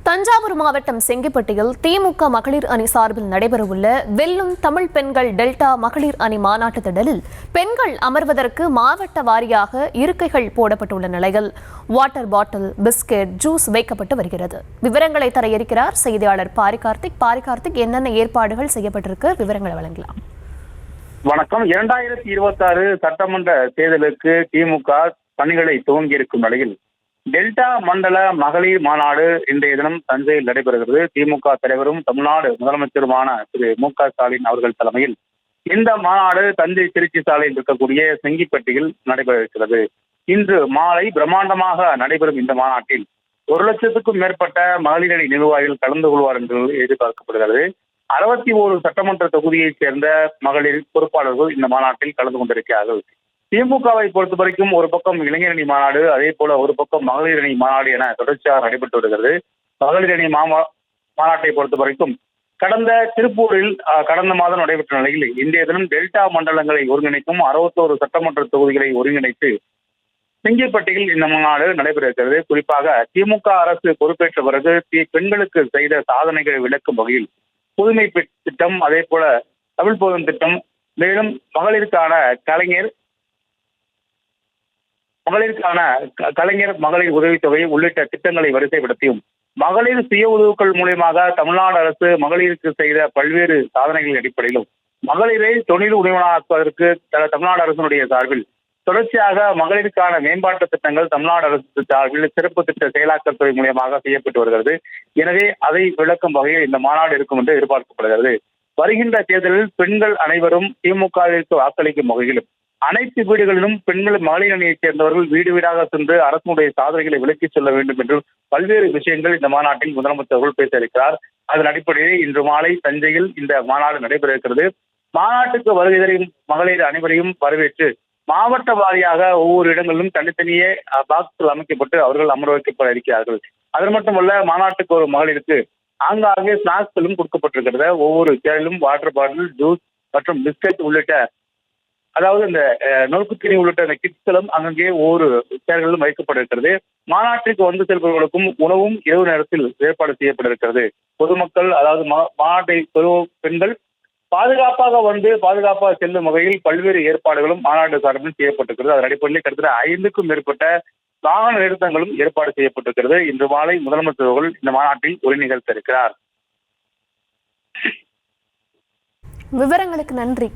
தஞ்சாவூர் மாவட்டம் செங்கிப்பட்டியில் திமுக மகளிர் அணி சார்பில் நடைபெறவுள்ள வெல்லும் தமிழ் பெண்கள் டெல்டா மகளிர் அணி மாநாட்டு திடலில் பெண்கள் அமர்வதற்கு மாவட்ட வாரியாக இருக்கைகள் போடப்பட்டுள்ள நிலையில் வாட்டர் பாட்டில், பிஸ்கெட், ஜூஸ் வைக்கப்பட்டு வருகிறது. விவரங்களை தர இருக்கிறார் செய்தியாளர் பாரிகார்த்திக். என்னென்ன ஏற்பாடுகள் செய்யப்பட்டிருக்கு, விவரங்களை வழங்கலாம். வணக்கம். 2026 சட்டமன்ற தேர்தலுக்கு திமுக பணிகளை துவங்கியிருக்கும் நிலையில் டெல்டா மண்டல மகளிர் மாநாடு இன்றைய தினம் தஞ்சையில் நடைபெறுகிறது. திமுக தலைவரும் தமிழ்நாடு முதலமைச்சருமான திரு மு.க. ஸ்டாலின் அவர்கள் தலைமையில் இந்த மாநாடு தஞ்சை திருச்சி சாலையில் இருக்கக்கூடிய செங்கிப்பட்டியில் நடைபெற இருக்கிறது. இன்று மாலை பிரம்மாண்டமாக நடைபெறும் இந்த மாநாட்டில் 1,00,000க்கும் மேற்பட்ட மகளிரணி நிர்வாகிகள் கலந்து கொள்வார் என்று எதிர்பார்க்கப்படுகிறது. 61 சட்டமன்ற தொகுதியைச் சேர்ந்த மகளிர் பொறுப்பாளர்கள் இந்த மாநாட்டில் கலந்து கொண்டிருக்கிறார்கள். திமுகவை பொறுத்த வரைக்கும் ஒரு பக்கம் இளைஞரணி மாநாடு, அதே போல ஒரு பக்கம் மகளிரணி மாநாடு என தொடர்ச்சியாக நடைபெற்று வருகிறது. மகளிரணி மாநாட்டை பொறுத்த வரைக்கும் கடந்த திருப்பூரில் கடந்த மாதம் நடைபெற்ற நிலையில் இன்றைய தினம் டெல்டா மண்டலங்களை ஒருங்கிணைக்கும் 61 சட்டமன்ற தொகுதிகளை ஒருங்கிணைத்து செங்கிப்பட்டியில் இந்த மாநாடு நடைபெற இருக்கிறது. குறிப்பாக திமுக அரசு பொறுப்பேற்ற பிறகு பெண்களுக்கு செய்த சாதனைகளை விளக்கும் வகையில் புதுமை திட்டம், அதே போல தமிழ் போதும் திட்டம், மேலும் மகளிருக்கான மகளிர் உதவித்தொகை உள்ளிட்ட திட்டங்களை வரிசைப்படுத்தியும் மகளிர் சுய உதவுக்கள் மூலியமாக தமிழ்நாடு அரசு மகளிருக்கு செய்த பல்வேறு சாதனைகளின் அடிப்படையிலும் மகளிரை தொழில் உரிமையாக்குவதற்கு தமிழ்நாடு அரசினுடைய சார்பில் தொடர்ச்சியாக மகளிருக்கான மேம்பாட்டு திட்டங்கள் தமிழ்நாடு அரசு சார்பில் சிறப்பு திட்ட செயலாக்கத்துறை மூலியமாக செய்யப்பட்டு வருகிறது. எனவே அதை விளக்கும் வகையில் இந்த மாநாடு இருக்கும் என்று எதிர்பார்க்கப்படுகிறது. வருகின்ற தேர்தலில் பெண்கள் அனைவரும் திமுகவிற்கு வாக்களிக்கும் வகையிலும் அனைத்து வீடுகளிலும் பெண்கள் மகளிர் அணியைச் சேர்ந்தவர்கள் வீடு வீடாக சென்று அரசுடைய சாதனைகளை விளக்கிச் சொல்ல வேண்டும் என்று பல்வேறு விஷயங்கள் இந்த மாநாட்டில் முதலமைச்சர்கள் பேச இருக்கிறார். அதன் அடிப்படையில் இன்று மாலை தஞ்சையில் இந்த மாநாடு நடைபெற இருக்கிறது. மாநாட்டுக்கு வருகை தரும் மகளிர் அனைவரையும் வரவேற்று மாவட்ட வாரியாக ஒவ்வொரு இடங்களிலும் தனித்தனியே பாக்ஸ்கள் அமைக்கப்பட்டு அவர்கள் அமர வைக்கப்பட இருக்கிறார்கள். அது மட்டுமல்ல, மாநாட்டுக்கு ஒரு மகளிருக்கு ஆங்காங்கே ஸ்நாக்ஸ்களும் கொடுக்கப்பட்டிருக்கிறது. ஒவ்வொரு சேரிலும் வாட்டர் பாட்டில், ஜூஸ் மற்றும் பிஸ்கட் உள்ளிட்ட, அதாவது இந்த நொறுக்குத்தீனி உள்ளிட்ட அந்த கிட்ஸ்களும் அங்கங்கே ஒவ்வொரு சேர்களிலும் வைக்கப்பட இருக்கிறது. மாநாட்டிற்கு வந்து செல்பவர்களுக்கும் உணவும் இரவு நேரத்தில் ஏற்பாடு செய்யப்பட இருக்கிறது. பொதுமக்கள், அதாவது மாநாட்டை பெண்கள் பாதுகாப்பாக செல்லும் வகையில் பல்வேறு ஏற்பாடுகளும் மாநாட்டு சார்பில் செய்யப்பட்டிருக்கிறது. அதன் அடிப்படையில் கிட்டத்தட்ட 5க்கும் மேற்பட்ட வாகன நிறுத்தங்களும் ஏற்பாடு செய்யப்பட்டிருக்கிறது. இன்று மாலை முதலமைச்சர் அவர்கள் இந்த மாநாட்டில் உரை நிகழ்த்த இருக்கிறார். விவரங்களுக்கு நன்றி.